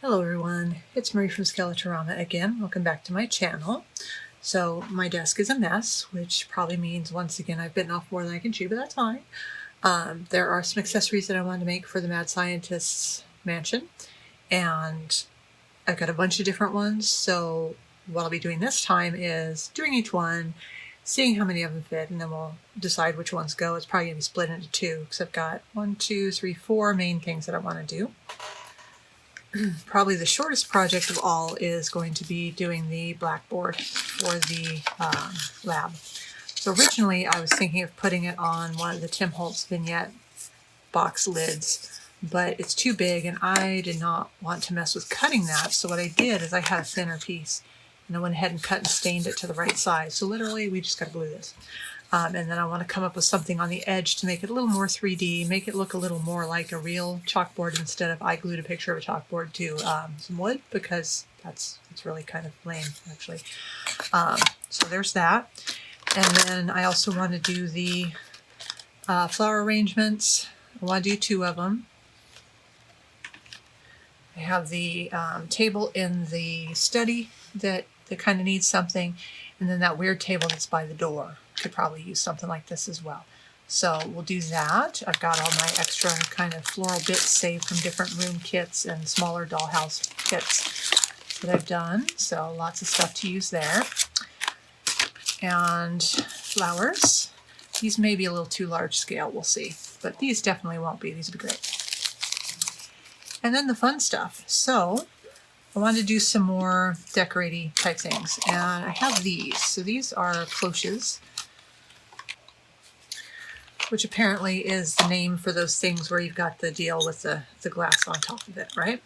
Hello everyone, it's Marie from Skeletorama again. Welcome back to my channel. So my desk is a mess, which probably means once again I've bitten off more than I can chew, but that's fine. There are some accessories that I wanted to make for the Mad Scientist's mansion, and I've got a bunch of different ones. So what I'll be doing this time is doing each one, seeing how many of them fit, and then we'll decide which ones go. It's probably going to be split into two because I've got 4 main things that I want to do. Probably the shortest project of all is going to be doing the Blackboard for the lab. So originally I was thinking of putting it on one of the Tim Holtz vignette box lids, but it's too big and I did not want to mess with cutting that. So what I did is I had a thinner piece and I went ahead and cut and stained it to the right size. So literally we just got to glue this. And then I want to come up with something on the edge to make it a little more 3D, make it look a little more like a real chalkboard instead of I glued a picture of a chalkboard to some wood, because it's really kind of lame, actually. So there's that. And then I also want to do the flower arrangements. I want to do 2 of them. I have the table in the study that kind of needs something, and then that weird table that's by the door could probably use something like this as well. So we'll do that. I've got all my extra kind of floral bits saved from different room kits and smaller dollhouse kits that I've done. So lots of stuff to use there. And flowers. These may be a little too large scale, we'll see. But these definitely won't be. These will be great. And then the fun stuff. So I wanted to do some more decorating type things. And I have these. So these are cloches, which apparently is the name for those things where you've got the deal with the glass on top of it, right?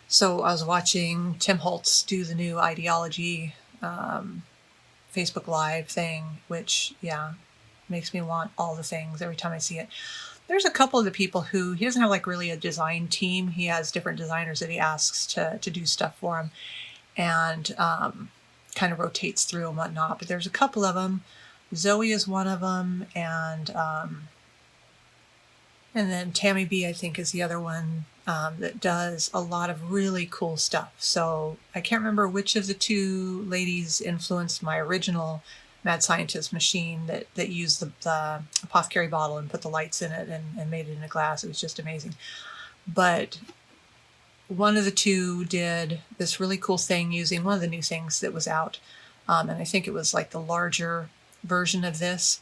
So I was watching Tim Holtz do the new ideology Facebook Live thing, which, yeah, makes me want all the things every time I see it. There's a couple of the people who, he doesn't have like really a design team. He has different designers that he asks to do stuff for him, and kind of rotates through and whatnot. But there's a couple of them. Zoe is one of them, and then Tammy B, I think, is the other one that does a lot of really cool stuff. So I can't remember which of the 2 ladies influenced my original Mad Scientist machine that used the apothecary bottle and put the lights in it and made it into glass. It was just amazing. But one of the 2 did this really cool thing using one of the new things that was out. And I think it was like the larger version of this,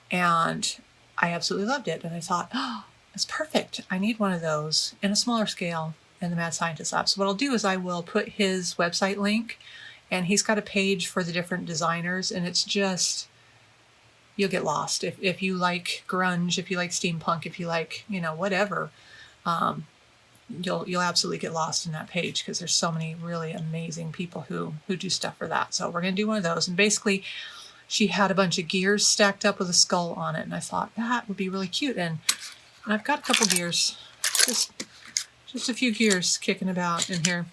and I absolutely loved it. And I thought, oh, it's perfect. I need one of those in a smaller scale in the Mad Scientist Lab. So what I'll do is I will put his website link, and he's got a page for the different designers, and it's just, you'll get lost. If you like grunge, if you like steampunk, if you like, whatever, you'll absolutely get lost in that page, because there's so many really amazing people who do stuff for that. So we're going to do one of those. And basically, she had a bunch of gears stacked up with a skull on it, and I thought that would be really cute. And I've got a couple gears, just a few gears kicking about in here.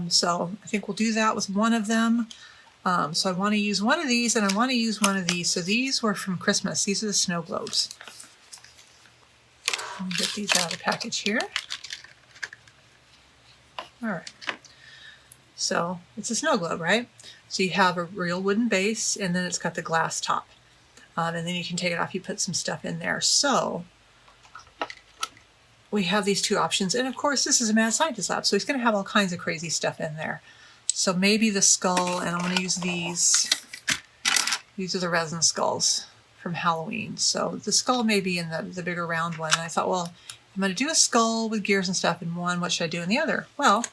So I think we'll do that with one of them. So I want to use one of these, and I want to use one of these. So these were from Christmas. These are the snow globes. Let me get these out of the package here. All right. So it's a snow globe, right? So you have a real wooden base, and then it's got the glass top. And then you can take it off. You put some stuff in there. So we have these 2 options. And of course, this is a Mad Scientist Lab, so he's going to have all kinds of crazy stuff in there. So maybe the skull, and I'm going to use these. These are the resin skulls from Halloween. So the skull may be in the bigger round one. And I thought, well, I'm going to do a skull with gears and stuff in one. What should I do in the other? Well,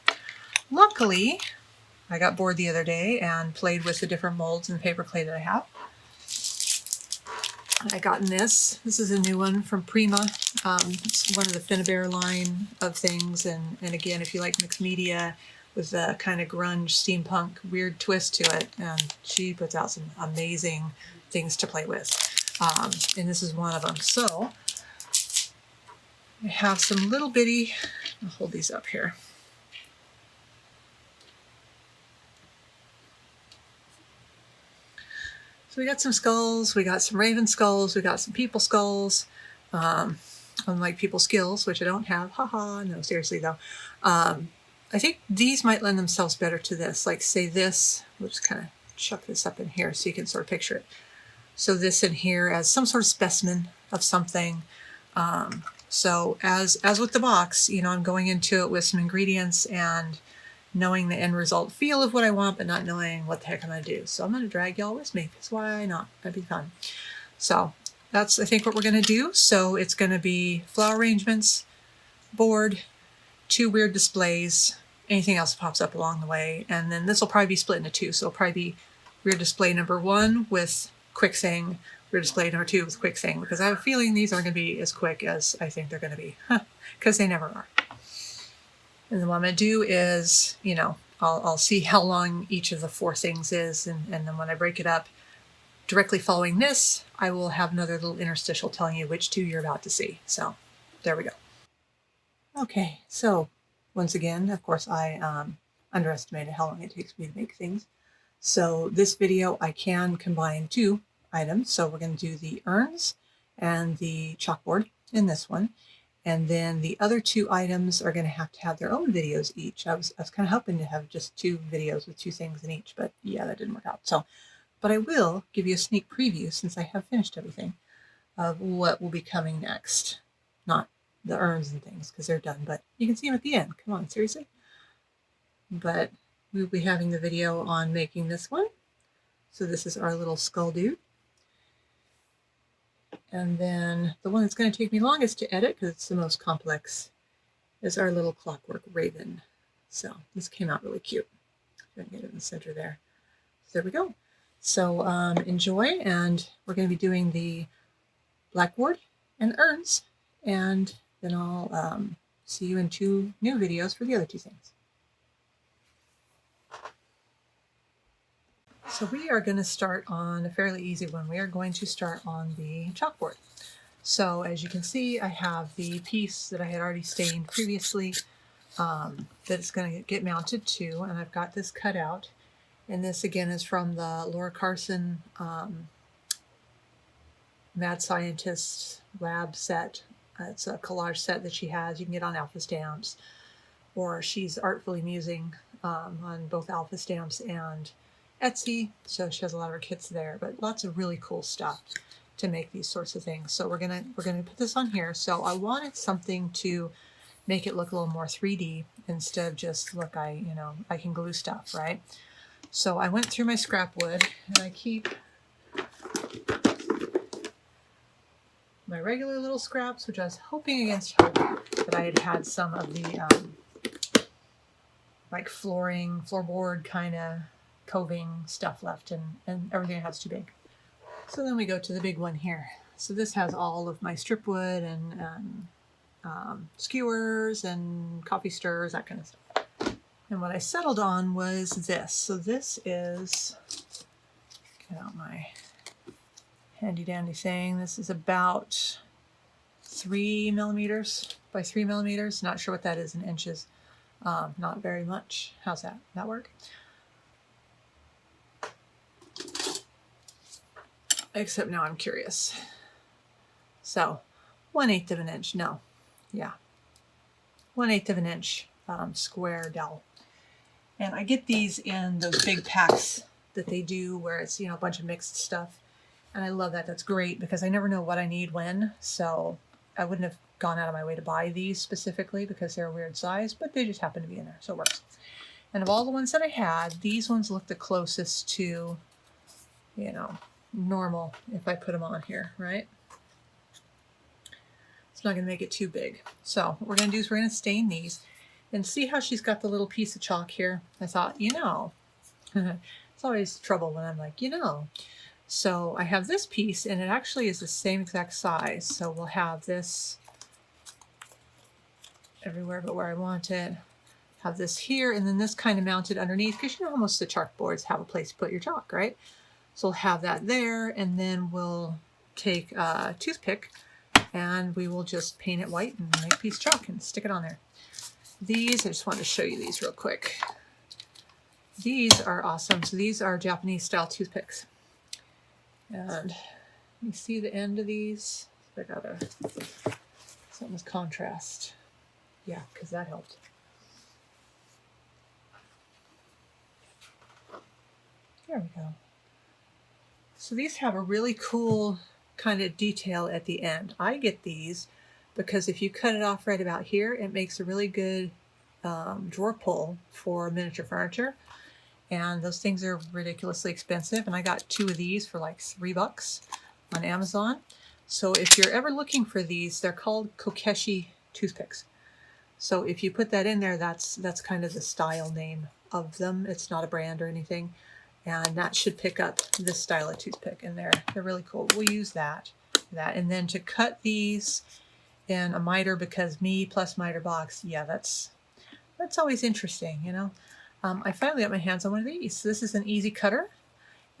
luckily, I got bored the other day and played with the different molds and paper clay that I have. I gotten this. This is a new one from Prima. It's one of the Finnabair line of things. And again, if you like mixed media with a kind of grunge, steampunk, weird twist to it, and she puts out some amazing things to play with. And this is one of them. So I have some little bitty, I'll hold these up here. So we got some skulls, we got some raven skulls, we got some people skulls, unlike people skills, which I don't have, haha, no, seriously though. I think these might lend themselves better to this. Like say this, we'll just kind of chuck this up in here so you can sort of picture it. So this in here as some sort of specimen of something. So as with the box, you know, I'm going into it with some ingredients and knowing the end result feel of what I want, but not knowing what the heck I'm going to do. So I'm going to drag y'all with me, because why not? That'd be fun. So that's, I think, what we're going to do. So it's going to be flower arrangements, board, 2 weird displays, anything else that pops up along the way. And then this will probably be split into 2. So it'll probably be weird display number 1 with quick thing, weird display number 2 with quick thing, because I have a feeling these aren't going to be as quick as I think they're going to be, because they never are. And then what I'm going to do is, you know, I'll see how long each of the 4 things is, and then when I break it up, directly following this, I will have another little interstitial telling you which 2 you're about to see. So there we go. Okay, so once again, of course, I underestimated how long it takes me to make things. So this video, I can combine 2 items. So we're going to do the urns and the chalkboard in this one. And then the other 2 items are going to have their own videos each. I was kind of hoping to have just 2 videos with 2 things in each, but yeah, that didn't work out. So, but I will give you a sneak preview, since I have finished everything, of what will be coming next. Not the urns and things, because they're done, but you can see them at the end. Come on, seriously. But we'll be having the video on making this one. So this is our little skull dude. And then the one that's going to take me longest to edit, because it's the most complex, is our little clockwork raven. So this came out really cute. I'm going to get it in the center there. So there we go. So enjoy, and we're going to be doing the blackboard and urns, and then I'll see you in 2 new videos for the other 2 things. So we are going to start on a fairly easy one. We are going to start on the chalkboard. So as you can see, I have the piece that I had already stained previously that it's going to get mounted to, and I've got this cut out. And this again is from the Laura Carson Mad Scientist lab set. It's a collage set that she has. You can get on Alpha Stamps, or she's artfully musing on both Alpha Stamps and Etsy, so she has a lot of her kits there, but lots of really cool stuff to make these sorts of things. So we're gonna put this on here. So I wanted something to make it look a little more 3D instead of just, look, I can glue stuff, right? So I went through my scrap wood, and I keep my regular little scraps, which I was hoping against hope that I had some of the like floorboard kind of coving stuff left, and everything else too big. So then we go to the big one here. So this has all of my strip wood and skewers and coffee stirrers, that kind of stuff. And what I settled on was this. So this is, get out my handy dandy thing. This is about 3 millimeters by 3 millimeters. Not sure what that is in inches. Not very much. How's that? That work? Except now I'm curious. So 1/8 of an inch. No. Yeah. 1/8 of an inch square dowel. And I get these in those big packs that they do where it's, a bunch of mixed stuff. And I love that. That's great, because I never know what I need when. So I wouldn't have gone out of my way to buy these specifically because they're a weird size, but they just happen to be in there. So it works. And of all the ones that I had, these ones look the closest to, normal if I put them on here, right? It's not going to make it too big. So what we're going to do is we're going to stain these, and see how she's got the little piece of chalk here. I thought, it's always trouble when I'm like, So I have this piece, and it actually is the same exact size. So we'll have this everywhere but where I want it. Have this here, and then this kind of mounted underneath, because most of the chalkboards have a place to put your chalk, right? So we'll have that there, and then we'll take a toothpick, and we will just paint it white and make a piece of chalk and stick it on there. These, I just wanted to show you these real quick. These are awesome. So these are Japanese style toothpicks. And you see the end of these? I got something with contrast. Yeah, because that helped. There we go. So these have a really cool kind of detail at the end. I get these because if you cut it off right about here, it makes a really good drawer pull for miniature furniture. And those things are ridiculously expensive. And I got 2 of these for like $3 on Amazon. So if you're ever looking for these, they're called Kokeshi toothpicks. So if you put that in there, that's kind of the style name of them. It's not a brand or anything. And that should pick up this style of toothpick, and they're really cool. We'll use that. And then to cut these in a miter, because me plus miter box, yeah, that's always interesting, you know. I finally got my hands on one of these. So this is an easy cutter,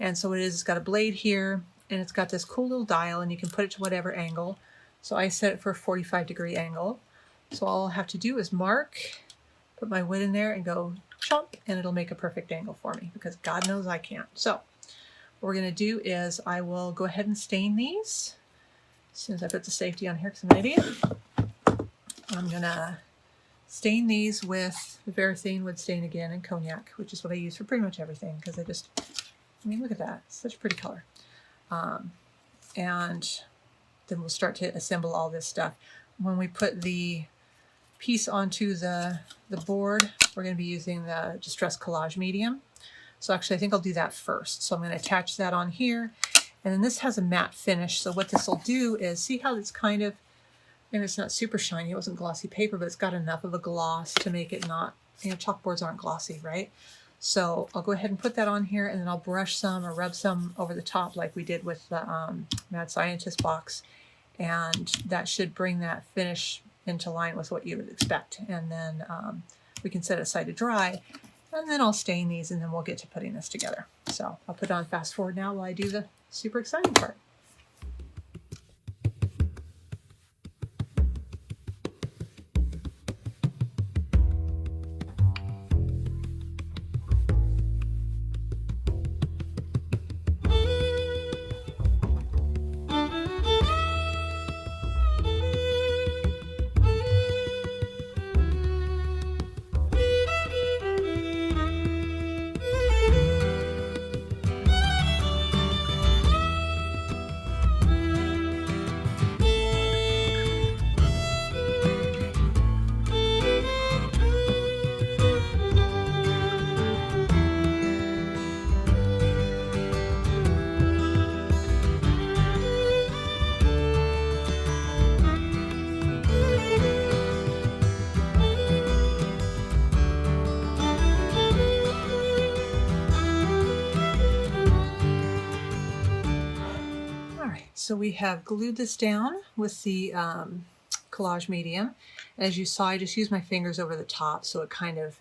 and so it's got a blade here, and it's got this cool little dial, and you can put it to whatever angle. So I set it for a 45-degree angle. So all I'll have to do is mark, put my wood in there, and go chomp, and it'll make a perfect angle for me, because God knows I can't. So what we're going to do is I will go ahead and stain these. As soon as I put the safety on here, because I'm an idiot, I'm going to stain these with the Varathane wood stain again and cognac, which is what I use for pretty much everything, because I mean, look at that. It's such a pretty color. And then we'll start to assemble all this stuff. When we put the piece onto the board, we're going to be using the Distress Collage medium. So actually I think I'll do that first. So I'm going to attach that on here, and then this has a matte finish. So what this will do is, see how it's kind of, and it's not super shiny, it wasn't glossy paper, but it's got enough of a gloss to make it not, you know, chalkboards aren't glossy, right? So I'll go ahead and put that on here, and then I'll brush some or rub some over the top like we did with the Mad Scientist box, and that should bring that finish into line with what you would expect. And then we can set it aside to dry, and then I'll stain these, and then we'll get to putting this together. So I'll put it on fast forward now while I do the super exciting part. So we have glued this down with the collage medium. As you saw, I just used my fingers over the top, so it kind of,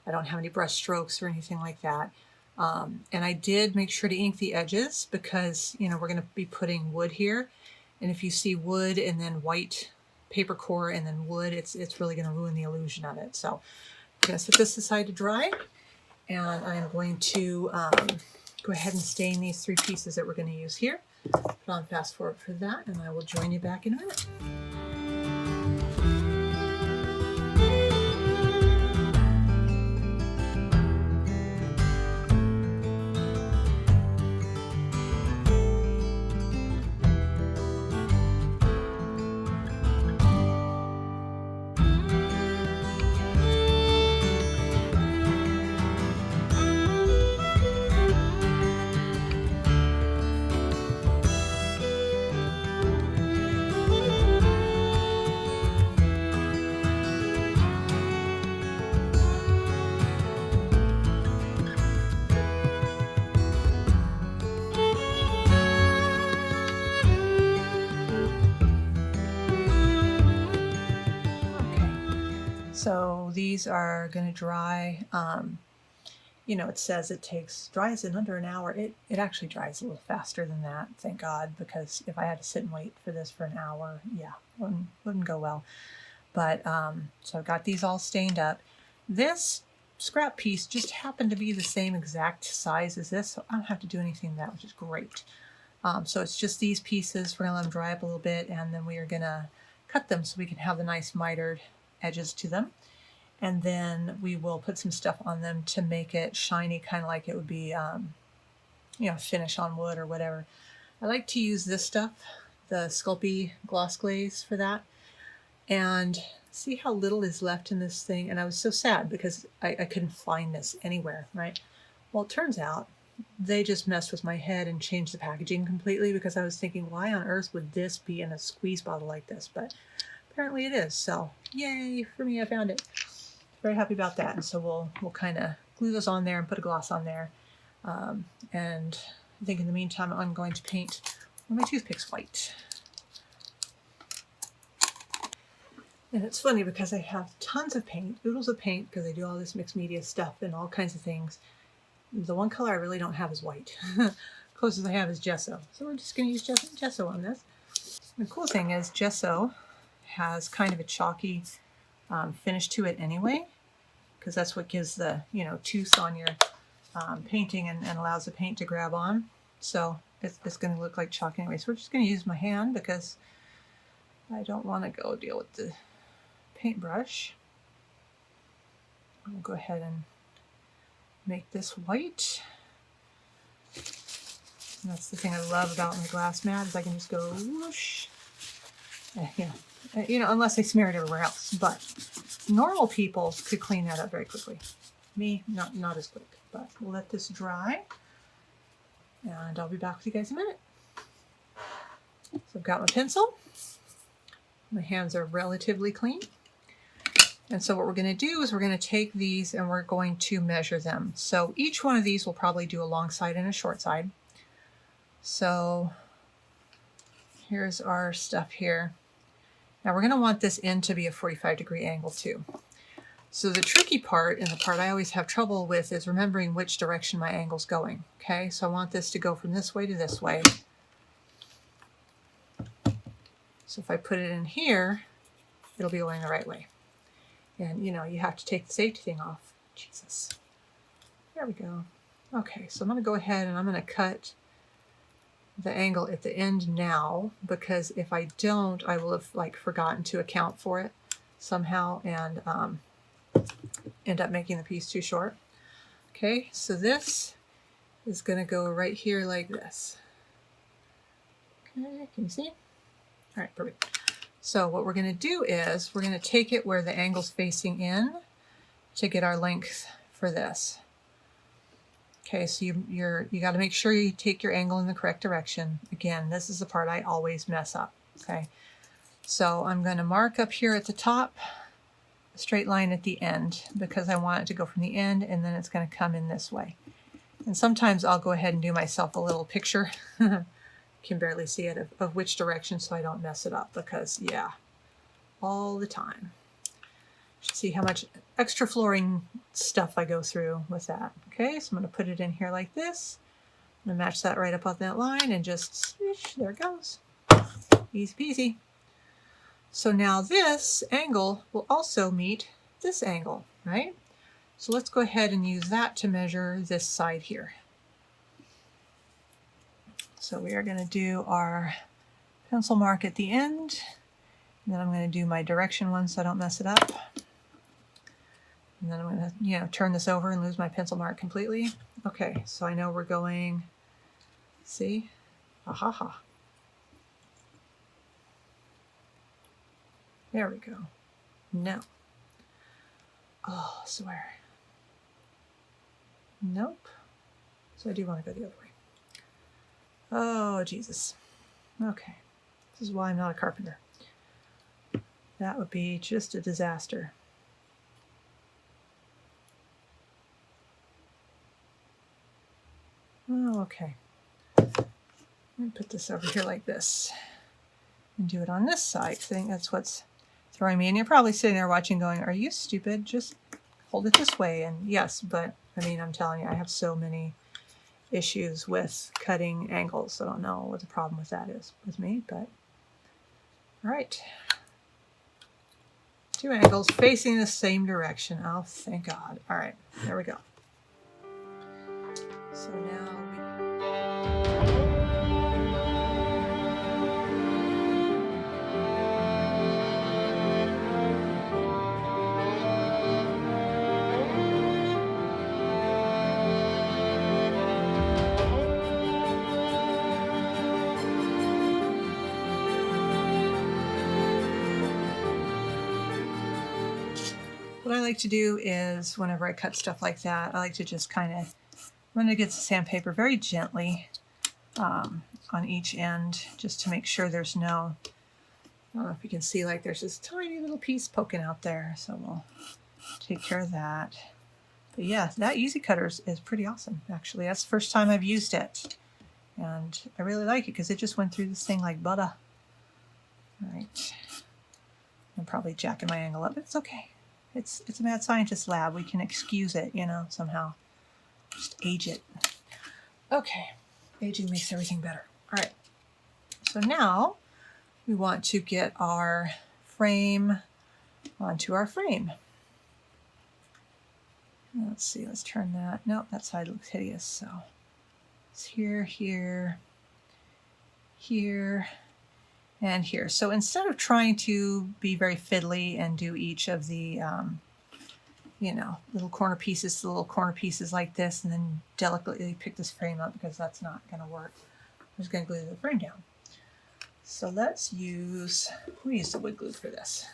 I don't have any brush strokes or anything like that. And I did make sure to ink the edges, because, you know, we're going to be putting wood here. And if you see wood and then white paper core and then wood, it's really going to ruin the illusion of it. So I'm going to set this aside to dry, and I'm going to go ahead and stain these 3 pieces that we're going to use here. Put on fast forward for that, and I will join you back in a minute. So these are going to dry. You know, it says it dries in under an hour. It actually dries a little faster than that, thank God, because if I had to sit and wait for this for an hour, yeah, wouldn't go well. But so I've got these all stained up. This scrap piece just happened to be the same exact size as this, so I don't have to do anything to that, which is great. So it's just these pieces. We're going to let them dry up a little bit, and then we are going to cut them so we can have the nice mitered edges to them. And then we will put some stuff on them to make it shiny, kind of like it would be finish on wood or whatever. I like to use this stuff, the Sculpey gloss glaze, for that. And see how little is left in this thing? And I was so sad because I couldn't find this anywhere, right? Well, it turns out they just messed with my head and changed the packaging completely, because I was thinking, why on earth would this be in a squeeze bottle like this? But apparently it is. So yay for me, I found it. Very happy about that. And so we'll kind of glue those on there and put a gloss on there. And I think in the meantime, I'm going to paint my toothpicks white. And it's funny because I have tons of paint, oodles of paint, because I do all this mixed media stuff and all kinds of things. The one color I really don't have is white. Closest I have is gesso. So we're just going to use gesso on this. The cool thing is gesso has kind of a chalky finish to it anyway, because that's what gives the tooth on your painting and allows the paint to grab on. So it's going to look like chalk anyway. So we're just going to use my hand because I don't want to go deal with the paintbrush. I'll go ahead and make this white. And that's the thing I love about my glass mat, is I can just go whoosh. Unless I smear it everywhere else. But normal people could clean that up very quickly. Me, not as quick. But we'll let this dry, and I'll be back with you guys in a minute. So I've got my pencil. My hands are relatively clean. And so what we're going to do is we're going to take these and we're going to measure them. So each one of these will probably do a long side and a short side. So here's our stuff here. Now we're going to want this end to be a 45-degree angle too. So the tricky part, and the part I always have trouble with, is remembering which direction my angle's going. Okay, so I want this to go from this way to this way. So if I put it in here, it'll be going the right way. And you have to take the safety thing off. Jesus. There we go. Okay, so I'm going to go ahead and I'm going to cut the angle at the end now, because if I don't, I will have forgotten to account for it somehow and end up making the piece too short. Okay, so this is going to go right here like this. Okay, can you see? All right, perfect. So what we're going to do is we're going to take it where the angle's facing in to get our length for this. Okay, so you got to make sure you take your angle in the correct direction. Again, this is the part I always mess up. Okay, so I'm going to mark up here at the top, a straight line at the end, because I want it to go from the end and then it's going to come in this way. And sometimes I'll go ahead and do myself a little picture. Can barely see it of which direction, so I don't mess it up, because yeah, all the time. See how much extra flooring stuff I go through with that. Okay, so I'm going to put it in here like this. I'm going to match that right up on that line and just swish, there it goes. Easy peasy. So now this angle will also meet this angle, right? So let's go ahead and use that to measure this side here. So we are going to do our pencil mark at the end, and then I'm going to do my direction one so I don't mess it up. And then I'm going to, turn this over and lose my pencil mark completely. Okay, so I know we're going, see? Ha. There we go. No. Oh, swear. Nope. So I do want to go the other way. Oh, Jesus. Okay. This is why I'm not a carpenter. That would be just a disaster. Oh, okay. Let me put this over here like this and do it on this side. I think that's what's throwing me. And you're probably sitting there watching going, are you stupid? Just hold it this way. And yes, but I mean, I'm telling you, I have so many issues with cutting angles. I don't know what the problem with that is with me, but all right. 2 angles facing the same direction. Oh, thank God. All right, there we go. So now like to do is whenever I cut stuff like that, I like to just kind of run it against the sandpaper very gently on each end, just to make sure there's no, I don't know if you can see, like there's this tiny little piece poking out there. So we'll take care of that. But yeah, that Easy Cutter is pretty awesome, actually. That's the first time I've used it. And I really like it because it just went through this thing like butter. All right. I'm probably jacking my angle up, but it's okay. It's a mad scientist lab. We can excuse it, you know, somehow. Just age it. Okay. Aging makes everything better. All right. So now we want to get our frame onto our frame. Let's see, let's turn that. Nope, that side looks hideous. So it's here, here, here, and here. So instead of trying to be very fiddly and do each of the, you know, little corner pieces to little corner pieces like this, and then delicately pick this frame up, because that's not going to work. I'm just going to glue the frame down. So let's use, we use the wood glue for this.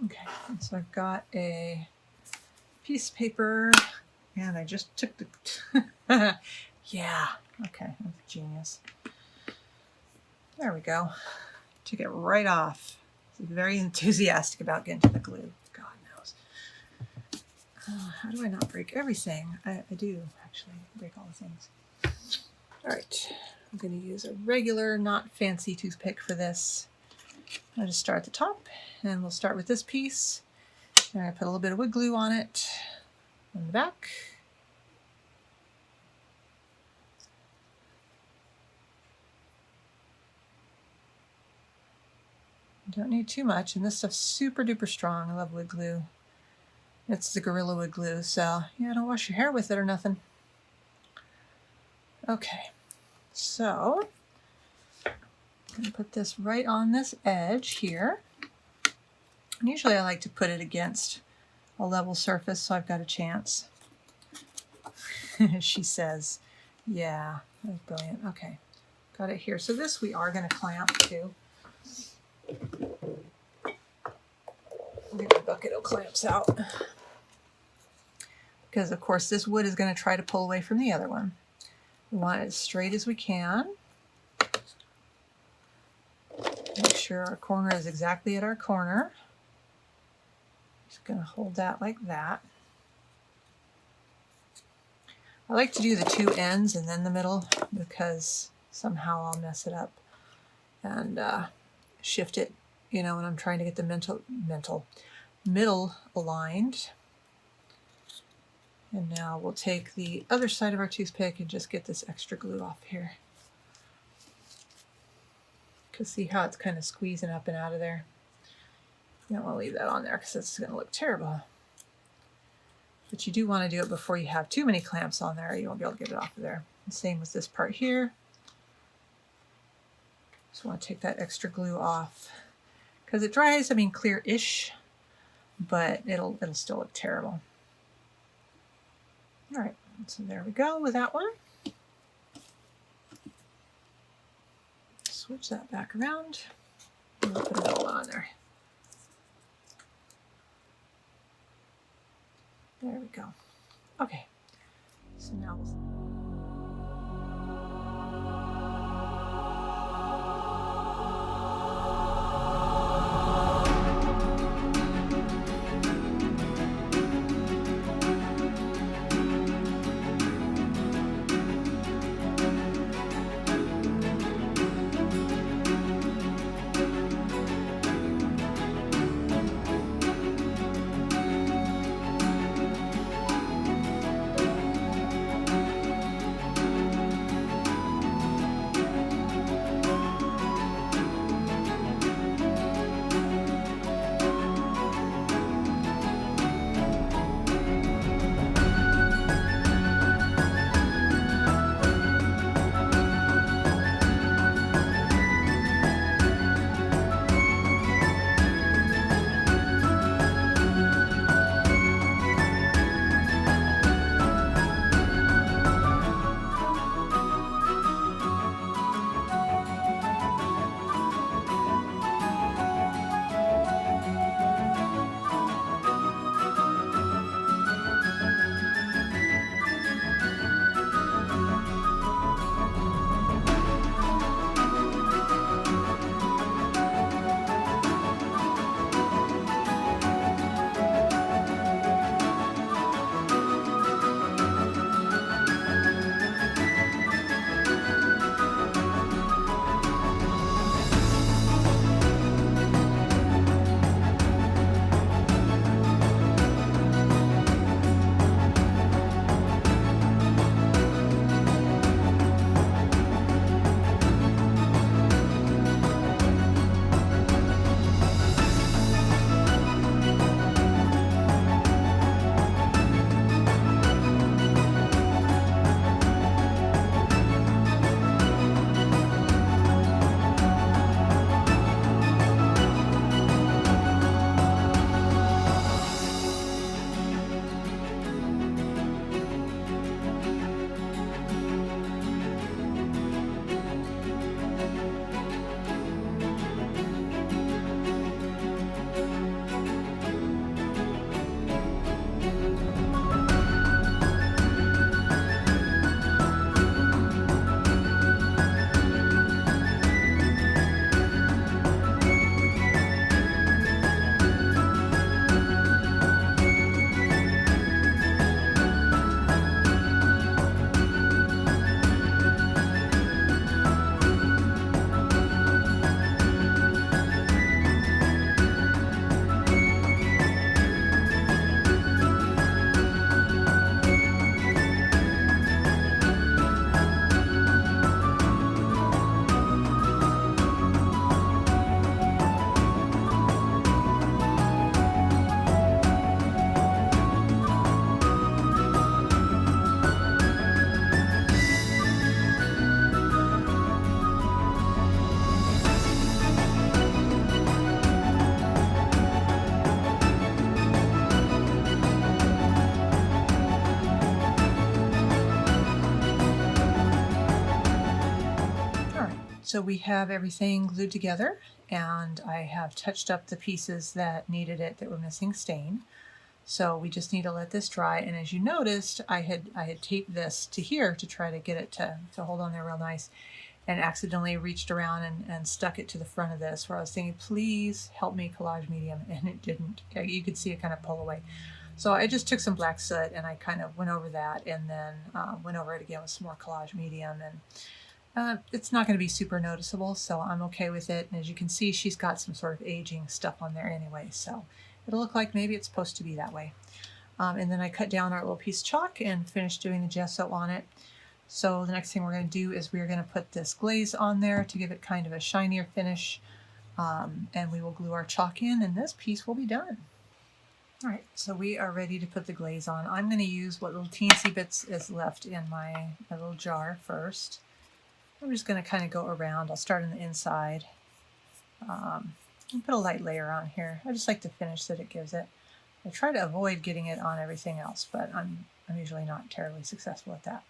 Okay, so I've got a piece of paper, and I just took the, yeah, okay, that's genius. There we go. Took it right off. I'm very enthusiastic about getting to the glue. God knows. How do I not break everything? I do actually break all the things. All right, I'm going to use a regular, not fancy toothpick for this. I'll just start at the top, and we'll start with this piece. And I put a little bit of wood glue on it, on the back. Don't need too much, and this stuff's super duper strong. I love wood glue. It's the Gorilla Wood glue, so yeah, don't wash your hair with it or nothing. Okay, so I'm going to put this right on this edge here. And usually I like to put it against a level surface so I've got a chance. She says, yeah, that's brilliant. Okay, got it here. So this we are going to clamp too. Get the bucket of clamps out. Because of course this wood is going to try to pull away from the other one. We want it as straight as we can. Make sure our corner is exactly at our corner. Just going to hold that like that. I like to do the two ends and then the middle, because somehow I'll mess it up and shift it, you know, when I'm trying to get the middle aligned. And now we'll take the other side of our toothpick and just get this extra glue off here. Because see how it's kind of squeezing up and out of there? You don't want to leave that on there because it's going to look terrible. But you do want to do it before you have too many clamps on there. You won't be able to get it off of there. And same with this part here. Just want to take that extra glue off. Because it dries, I mean, clear-ish, but it'll still look terrible. All right, so there we go with that one. Switch that back around. And we'll put another one on there. There we go. Okay, so now we'll... So we have everything glued together, and I have touched up the pieces that needed it that were missing stain. So we just need to let this dry, and as you noticed, I had taped this to here to try to get it to hold on there real nice, and accidentally reached around and stuck it to the front of this, where I was thinking, please help me, collage medium, and it didn't. You could see it kind of pull away. So I just took some black soot and I kind of went over that, and then went over it again with some more collage medium, and it's not going to be super noticeable, so I'm okay with it. And as you can see, she's got some sort of aging stuff on there anyway, so it'll look like maybe it's supposed to be that way. And then I cut down our little piece of chalk and finished doing the gesso on it. So the next thing we're going to do is we're going to put this glaze on there to give it kind of a shinier finish, and we will glue our chalk in, and this piece will be done. All right, so we are ready to put the glaze on. I'm going to use what little teensy bits is left in my little jar first. I'm just going to kind of go around. I'll start on the inside and put a light layer on here. I just like the finish that it gives it. I try to avoid getting it on everything else, but I'm usually not terribly successful at that.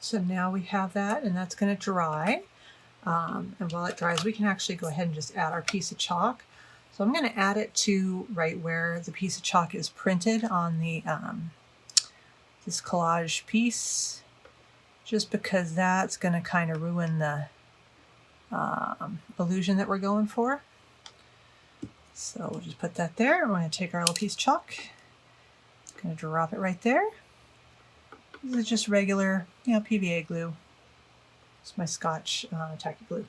So now we have that, and that's going to dry. And while it dries, we can actually go ahead and just add our piece of chalk. So I'm going to add it to right where the piece of chalk is printed on the this collage piece, just because that's going to kind of ruin the illusion that we're going for. So we'll just put that there. We're going to take our little piece of chalk, going to drop it right there. This is just regular, PVA glue. It's my Scotch tacky glue.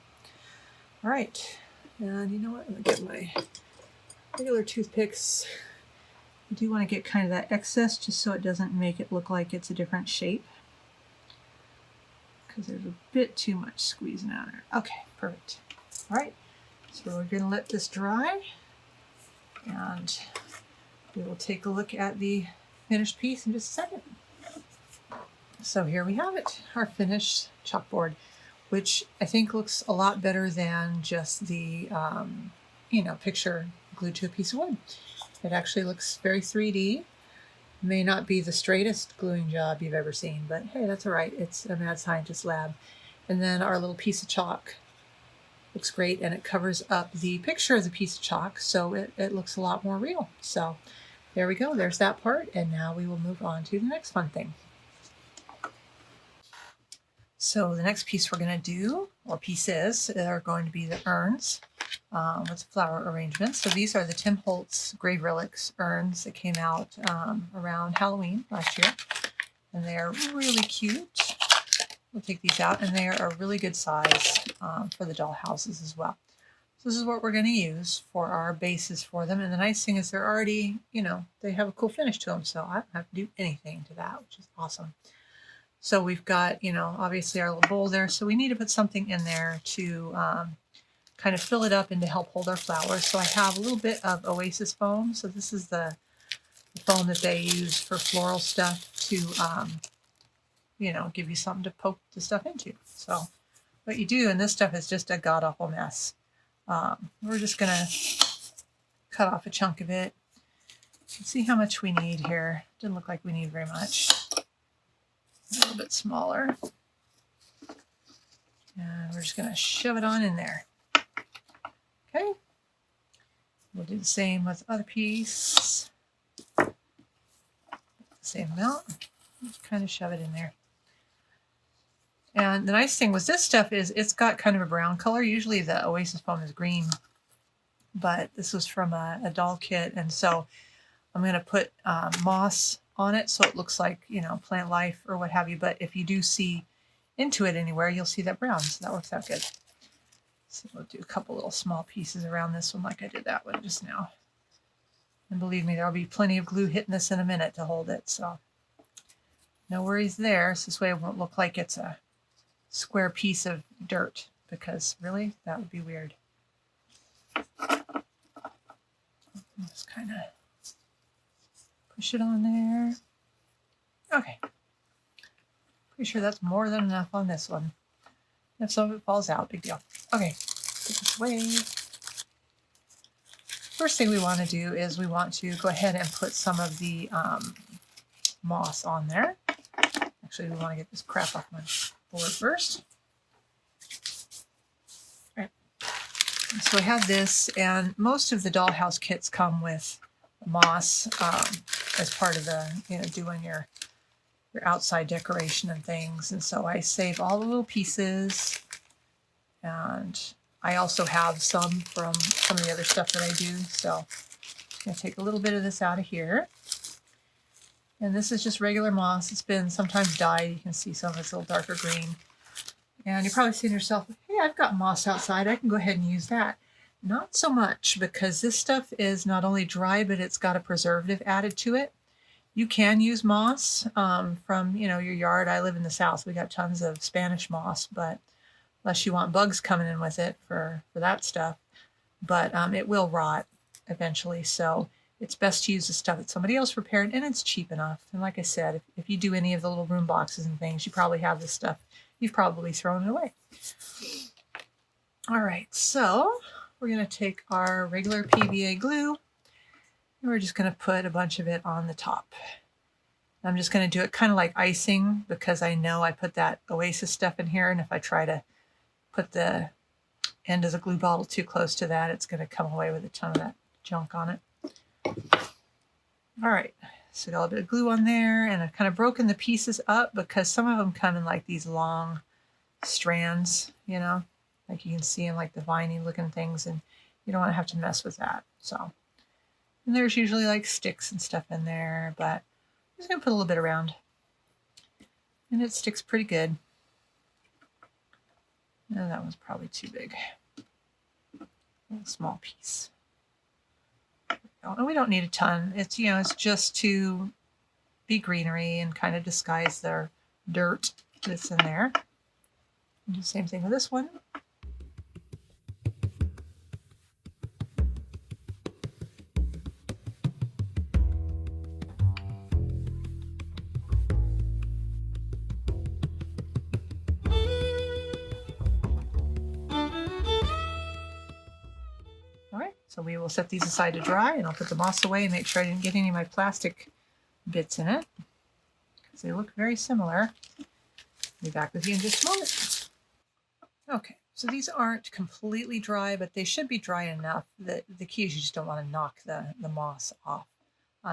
All right, and you know what? I'm gonna get my regular toothpicks. I do want to get kind of that excess just so it doesn't make it look like it's a different shape, because there's a bit too much squeezing out there. Okay, perfect. All right, so we're gonna let this dry, and we will take a look at the finished piece in just a second. So here we have it, our finished chalkboard, which I think looks a lot better than just the, picture glued to a piece of wood. It actually looks very 3D. May not be the straightest gluing job you've ever seen, but hey, that's all right. It's a mad scientist lab. And then our little piece of chalk looks great, and it covers up the picture of the piece of chalk, so it looks a lot more real. So there we go, there's that part, and now we will move on to the next fun thing. So the next piece we're going to do, or pieces, are going to be the urns with flower arrangements. So these are the Tim Holtz Grave Relics urns that came out around Halloween last year. And they are really cute. We'll take these out, and they are a really good size for the doll houses as well. So this is what we're going to use for our bases for them. And the nice thing is they're already, they have a cool finish to them. So I don't have to do anything to that, which is awesome. So we've got, obviously our little bowl there. So we need to put something in there to kind of fill it up and to help hold our flowers. So I have a little bit of Oasis foam. So this is the foam that they use for floral stuff to, give you something to poke the stuff into. So what you do, and this stuff is just a god-awful mess. We're just going to cut off a chunk of it. Let's see how much we need here. Doesn't look like we need very much. A little bit smaller. And we're just going to shove it on in there. Okay. We'll do the same with the other piece. Same amount. Just kind of shove it in there. And the nice thing with this stuff is it's got kind of a brown color. Usually the Oasis foam is green, but this was from a doll kit. And so I'm going to put moss on it so it looks like, plant life or what have you. But if you do see into it anywhere, you'll see that brown. So that works out good. So we'll do a couple little small pieces around this one like I did that one just now. And believe me, there'll be plenty of glue hitting this in a minute to hold it, so no worries there. So this way it won't look like it's a square piece of dirt, because really, that would be weird. Just kind of push it on there. Okay. Pretty sure that's more than enough on this one. If some of it falls out, big deal. Okay, put this away. First thing we want to do is we want to go ahead and put some of the moss on there. Actually, we want to get this crap off my board first. All right. So I have this, and most of the dollhouse kits come with moss as part of the, doing your outside decoration and things. And so I save all the little pieces, and I also have some from some of the other stuff that I do. So I'm going to take a little bit of this out of here. And this is just regular moss. It's been sometimes dyed. You can see some of it's a little darker green. And you're probably saying to yourself, hey, I've got moss outside. I can go ahead and use that. Not so much, because this stuff is not only dry, but it's got a preservative added to it. You can use moss from, your yard. I live in the South. We got tons of Spanish moss, but unless you want bugs coming in with it for that stuff. But it will rot eventually. So it's best to use the stuff that somebody else prepared, and it's cheap enough. And like I said, if you do any of the little room boxes and things, you probably have this stuff. You've probably thrown it away. All right, so we're going to take our regular PVA glue, and we're just going to put a bunch of it on the top. I'm just going to do it kind of like icing, because I know I put that Oasis stuff in here, and if I try to put the end of the glue bottle too close to that, it's going to come away with a ton of that junk on it. All right, so got a little bit of glue on there, and I've kind of broken the pieces up because some of them come in like these long strands, like you can see in like the viney looking things, and you don't want to have to mess with that. So, and there's usually like sticks and stuff in there, but I'm just going to put a little bit around, and it sticks pretty good. No, that one's probably too big. A little small piece. And we don't need a ton. It's, it's just to be greenery and kind of disguise their dirt that's in there. And do the same thing with this one. So we will set these aside to dry, and I'll put the moss away and make sure I didn't get any of my plastic bits in it, because they look very similar. I'll be back with you in just a moment. Okay, so these aren't completely dry, but they should be dry enough that the key is you just don't want to knock the moss off,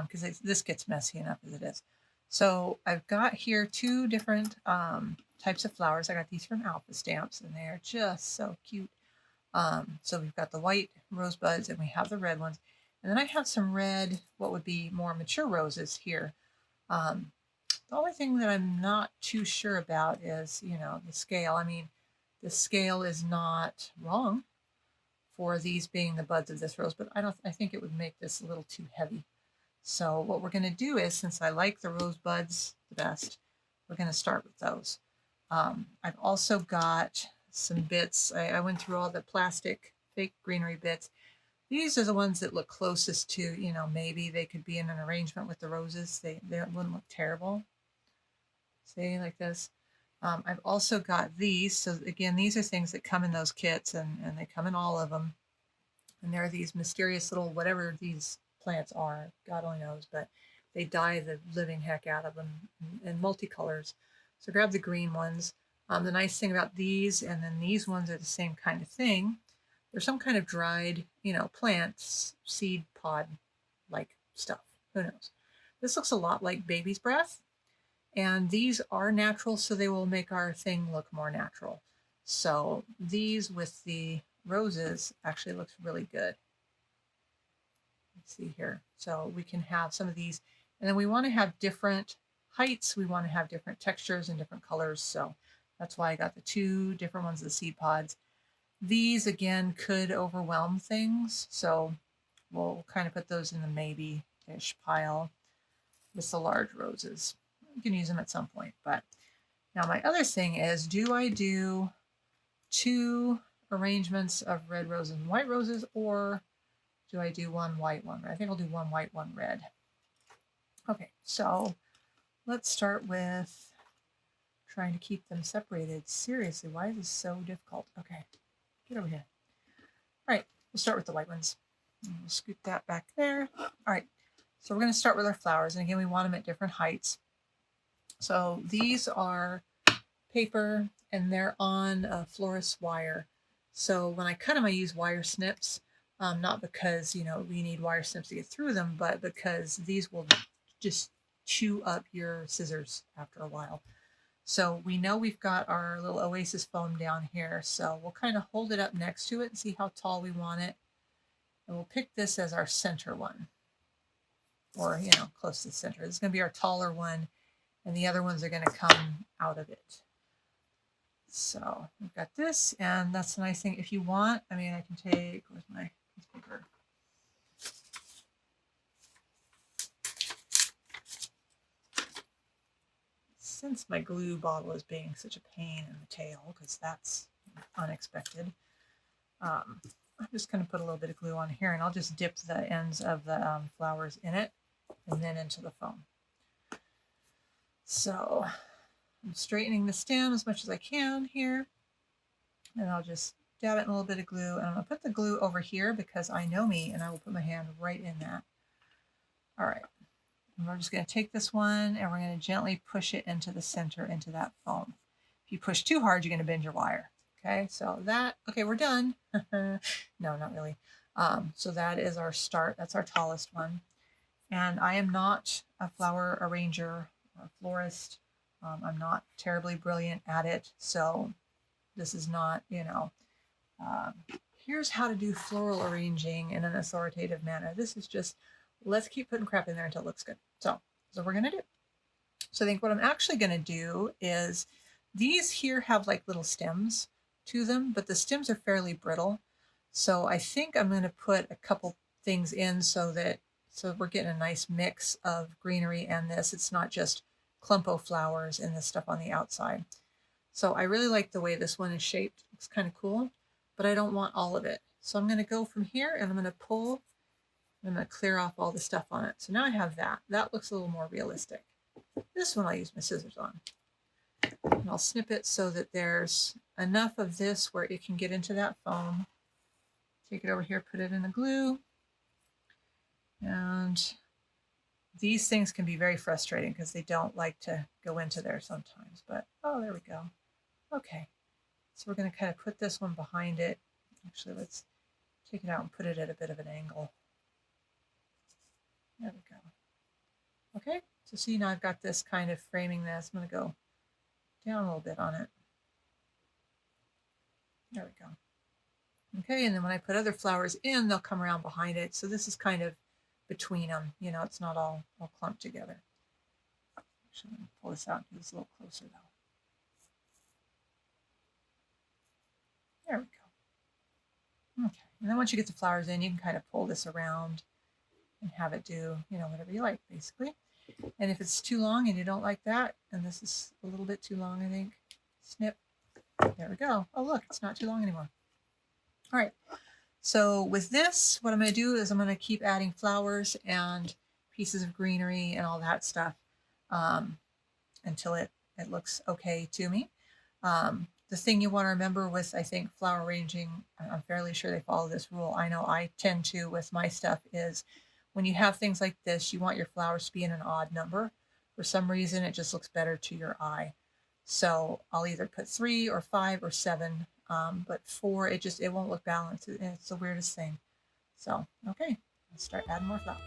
because this gets messy enough as it is. So I've got here two different types of flowers. I got these from Alpha Stamps, and they are just so cute. So we've got the white rosebuds, and we have the red ones. And then I have some red, what would be more mature roses here. The only thing that I'm not too sure about is, the scale. I mean, the scale is not wrong for these being the buds of this rose, but I think it would make this a little too heavy. So what we're going to do is, since I like the rosebuds the best, we're going to start with those. I've also got some bits. I went through all the plastic fake greenery bits. These are the ones that look closest to, maybe they could be in an arrangement with the roses. They wouldn't look terrible. See, like this. I've also got these. So again, these are things that come in those kits, and they come in all of them. And there are these mysterious little, whatever these plants are, God only knows, but they dye the living heck out of them in multicolors. So grab the green ones. The nice thing about these and then these ones are the same kind of thing. They're some kind of dried, plants, seed pod like stuff. Who knows? This looks a lot like baby's breath. And these are natural, so they will make our thing look more natural. So these with the roses actually looks really good. Let's see here. So we can have some of these. And then we want to have different heights. We want to have different textures and different colors. So that's why I got the two different ones of the seed pods. These, again, could overwhelm things. So we'll kind of put those in the maybe-ish pile with the large roses. You can use them at some point. But now my other thing is, do I do 2 arrangements of red roses and white roses, or do I do 1 white, 1 red? I think I'll do 1 white, 1 red. Okay, so let's start with trying to keep them separated. Seriously, why is this so difficult? Okay, get over here. All right, we'll start with the white ones. We'll scoot that back there. All right, so we're going to start with our flowers. And again, we want them at different heights. So these are paper, and they're on a florist wire. So when I cut them, I use wire snips, not because, you know, we need wire snips to get through them, but because these will just chew up your scissors after a while. So we know we've got our little oasis foam down here, so we'll kind of hold it up next to it and see how tall we want it. And we'll pick this as our center one, or, you know, close to the center. This is going to be our taller one, and the other ones are going to come out of it. So we've got this, and that's the nice thing. If you want, I mean, I can take, where's my piece of paper? Since my glue bottle is being such a pain in the tail, because that's unexpected, I'm just going to put a little bit of glue on here, and I'll just dip the ends of the flowers in it and then into the foam. So I'm straightening the stem as much as I can here, and I'll just dab it in a little bit of glue, and I'm going to put the glue over here because I know me, and I will put my hand right in that. All right, and we're just going to take this one, and we're going to gently push it into the center, into that foam. If you push too hard, you're going to bend your wire. Okay, so that, okay, we're done. No, not really. So that is our start. That's our tallest one. And I am not a flower arranger or a florist. I'm not terribly brilliant at it. So this is not, you know, here's how to do floral arranging in an authoritative manner. This is just, let's keep putting crap in there until it looks good. So that's what we're going to do. So I think what I'm actually going to do is, these here have like little stems to them, but the stems are fairly brittle. So I think I'm going to put a couple things in so we're getting a nice mix of greenery and this. It's not just clumpo flowers and this stuff on the outside. So I really like the way this one is shaped. It's kind of cool, but I don't want all of it. So I'm going to go from here, and I'm going to pull, and I'm going to clear off all the stuff on it. So now I have that. That looks a little more realistic. This one I'll use my scissors on. And I'll snip it so that there's enough of this where it can get into that foam. Take it over here, put it in the glue. And these things can be very frustrating because they don't like to go into there sometimes. But, oh, there we go. Okay. So we're going to kind of put this one behind it. Actually, let's take it out and put it at a bit of an angle. There we go. Okay. So see, now I've got this kind of framing this. I'm going to go down a little bit on it. There we go. Okay, and then when I put other flowers in, they'll come around behind it. So this is kind of between them. You know, it's not all clumped together. Actually, I'm going to pull this out and do this a little closer, though. There we go. Okay, and then once you get the flowers in, you can kind of pull this around and have it do, you know, whatever you like, basically. And if it's too long and you don't like that, and this is a little bit too long, I think, snip. There we go. Oh, look, it's not too long anymore. All right. So with this, what I'm going to do is I'm going to keep adding flowers and pieces of greenery and all that stuff until it looks okay to me. The thing you want to remember with, I think, flower arranging, I'm fairly sure they follow this rule. I know I tend to with my stuff, is when you have things like this, you want your flowers to be in an odd number. For some reason, it just looks better to your eye. So I'll either put 3 or 5 or 7, but 4, it won't look balanced. It's the weirdest thing. So, okay, let's start adding more flowers.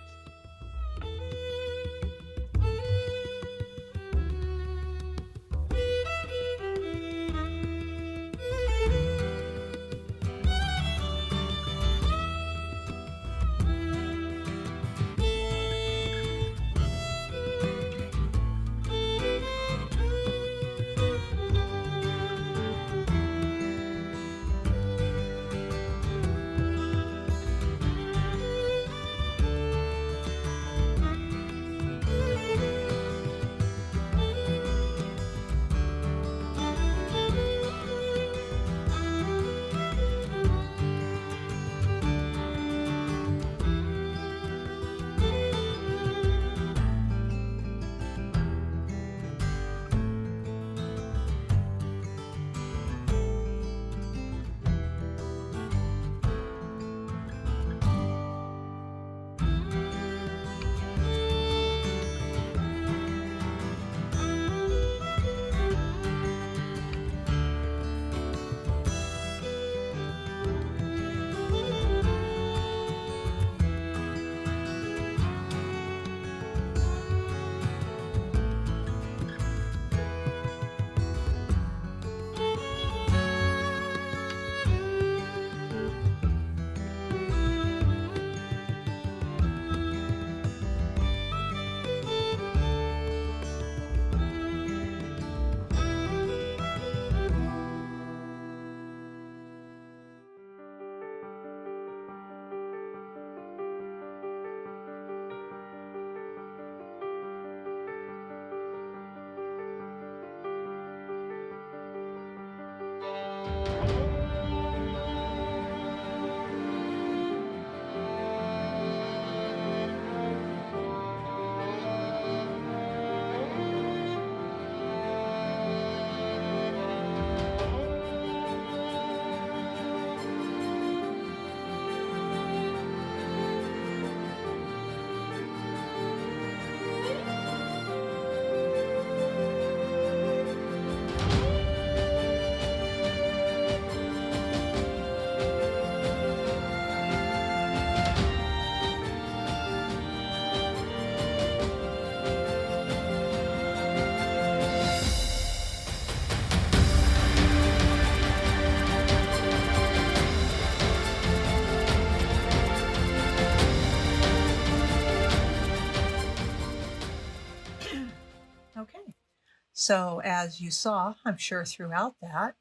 So as you saw, I'm sure throughout that,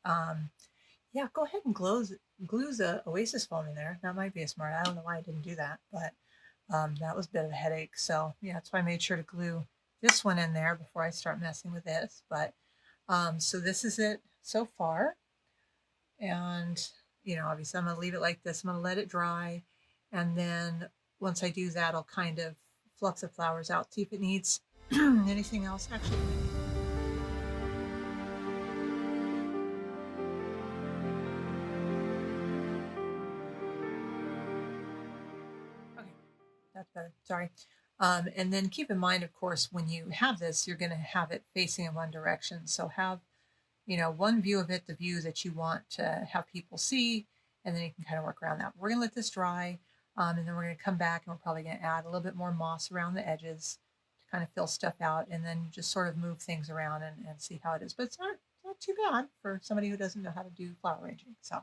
yeah, go ahead and glue the Oasis foam in there. That might be a smart. I don't know why I didn't do that, but that was a bit of a headache. So yeah, that's why I made sure to glue this one in there before I start messing with this. But so this is it so far. And, obviously I'm going to leave it like this. I'm going to let it dry. And then once I do that, I'll kind of fluff the flowers out, see if it needs anything else. Actually, okay, that's better. Sorry. And then keep in mind, of course, when you have this, you're going to have it facing in one direction. So have, one view of it, the view that you want to have people see, and then you can kind of work around that. We're going to let this dry, and then we're going to come back and we're probably going to add a little bit more moss around the edges to kind of fill stuff out, and then just sort of move things around and see how it is. But it's not too bad for somebody who doesn't know how to do flower arranging. So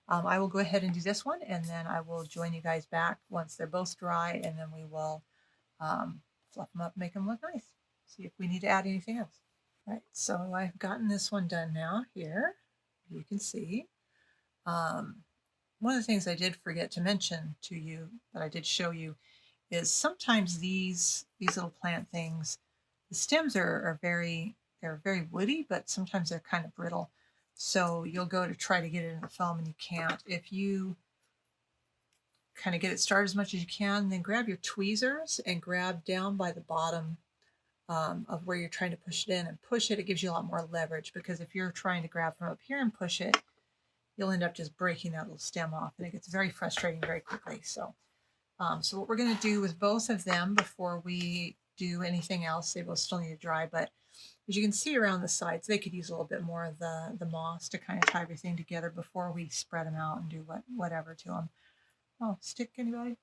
I will go ahead and do this one, and then I will join you guys back once they're both dry, and then we will fluff them up, make them look nice. See if we need to add anything else. Right, so I've gotten this one done now here. You can see. One of the things I did forget to mention to you, that I did show you, is sometimes these little plant things, the stems are very woody, but sometimes they're kind of brittle. So you'll go to try to get it in the foam and you can't. If you kind of get it started as much as you can, then grab your tweezers and grab down by the bottom of where you're trying to push it in and push it. It gives you a lot more leverage, because if you're trying to grab from up here and push it, you'll end up just breaking that little stem off, and it gets very frustrating very quickly. So so what we're going to do with both of them before we do anything else, they both still need to dry, but as you can see around the sides, they could use a little bit more of the moss to kind of tie everything together before we spread them out and do whatever to them. Oh, stick, anybody?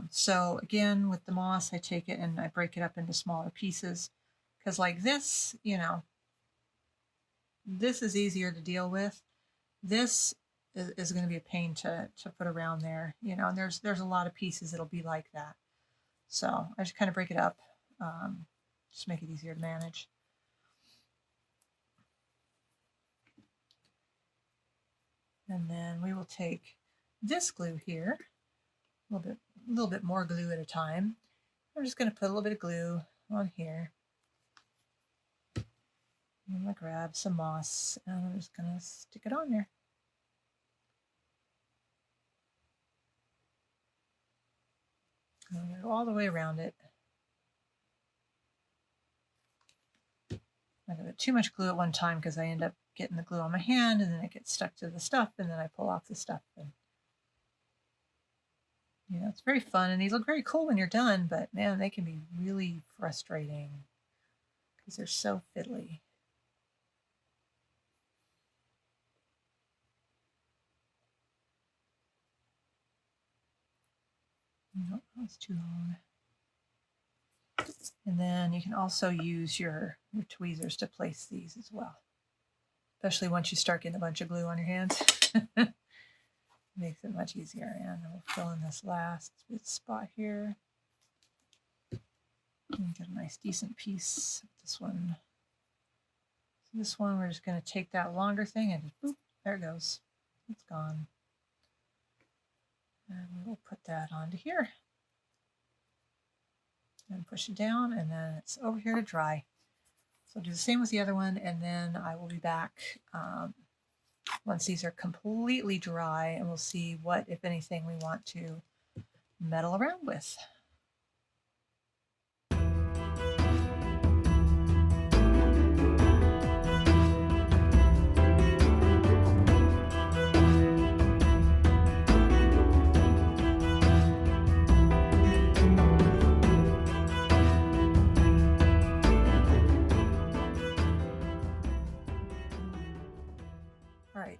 So again, with the moss, I take it and I break it up into smaller pieces, because like this, this is easier to deal with. This is going to be a pain to put around there, and there's a lot of pieces that'll be like that. So I just kind of break it up, just make it easier to manage. And then we will take this glue here, a little bit more glue at a time. I'm just going to put a little bit of glue on here. I'm going to grab some moss and I'm just going to stick it on there. I'm going to go all the way around it. I don't put too much glue at one time, because I end up getting the glue on my hand and then it gets stuck to the stuff, and then I pull off the stuff. And it's very fun, and these look very cool when you're done, but man, they can be really frustrating because they're so fiddly. Nope, that's too long. And then you can also use your tweezers to place these as well, especially once you start getting a bunch of glue on your hands. Makes it much easier. And we'll fill in this last spot here. And get a nice decent piece of this one. So this one, we're just going to take that longer thing and just boop, there it goes. It's gone. And we'll put that onto here. And push it down, and then it's over here to dry. So I'll do the same with the other one, and then I will be back once these are completely dry, and we'll see what, if anything, we want to meddle around with.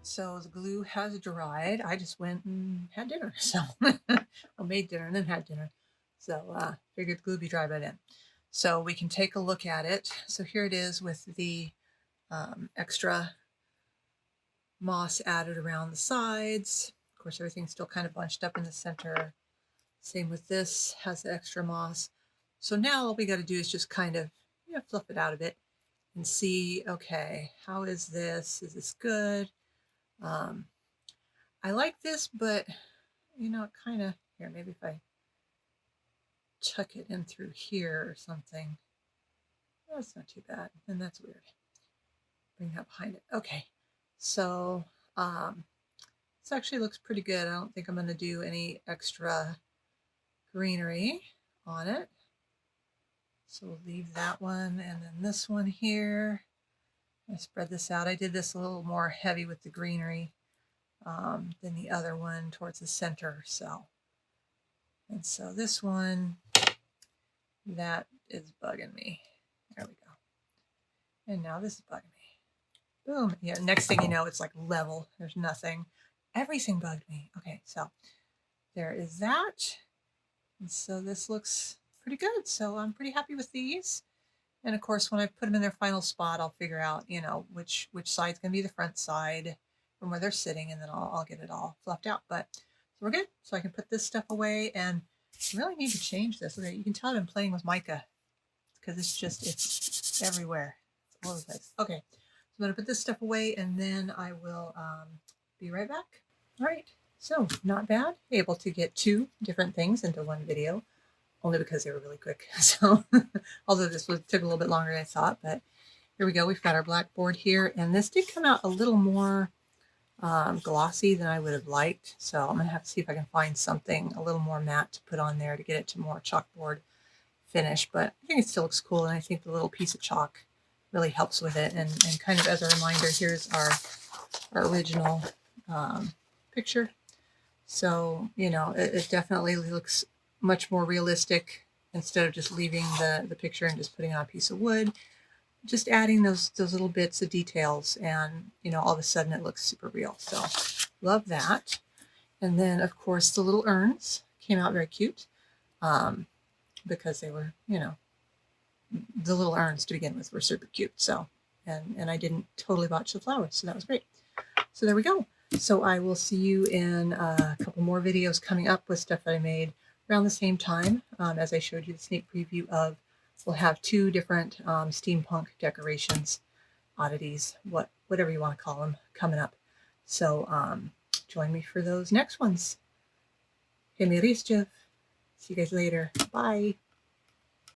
So the glue has dried. I just went and had dinner. So I made dinner and then had dinner. So figured the glue would be dry by then. So we can take a look at it. So here it is with the extra moss added around the sides. Of course, everything's still kind of bunched up in the center. Same with this, has the extra moss. So now all we got to do is just kind of fluff it out a bit. and see, okay, how is this? Is this good? I like this, but you know, it kind of, here, maybe if I tuck it in through here or something. That's not too bad. And that's weird. Bring that behind it. Okay. So this actually looks pretty good. I don't think I'm going to do any extra greenery on it. So we'll leave that one, and then this one here. I spread this out. I did this a little more heavy with the greenery than the other one towards the center. And so this one, that is bugging me. There we go. And now this is bugging me. Boom. Yeah, next thing you know, it's like level. There's nothing. Everything bugged me. Okay, so there is that. And so this looks pretty good. So I'm pretty happy with these. And of course, when I put them in their final spot, I'll figure out, you know, which side's going to be the front side from where they're sitting, and then I'll get it all fluffed out. But so we're good. So I can put this stuff away, and I really need to change this. Okay, you can tell I've been playing with mica because it's everywhere. It's all over the place. Okay, so I'm going to put this stuff away, and then I will be right back. All right, so not bad. Able to get 2 different things into one video. Only because they were really quick. So, although this took a little bit longer than I thought, but here we go. We've got our Blackboard here, and this did come out a little more glossy than I would have liked. So I'm going to have to see if I can find something a little more matte to put on there to get it to more chalkboard finish. But I think it still looks cool, and I think the little piece of chalk really helps with it. And kind of as a reminder, here's our original picture. So, you know, it definitely looks much more realistic instead of just leaving the picture and just putting on a piece of wood. Just adding those little bits of details, and you know, all of a sudden it looks super real. So love that. And then of course the little urns came out very cute because they were, you know, the little urns to begin with were super cute. So and I didn't totally botch the flowers, so that was great. So there we go. So I will see you in a couple more videos coming up with stuff that I made around the same time. As I showed you the sneak preview of, we'll have 2 different steampunk decorations, oddities, whatever you want to call them, coming up. So join me for those next ones. Hey, Jeff. See you guys later. Bye.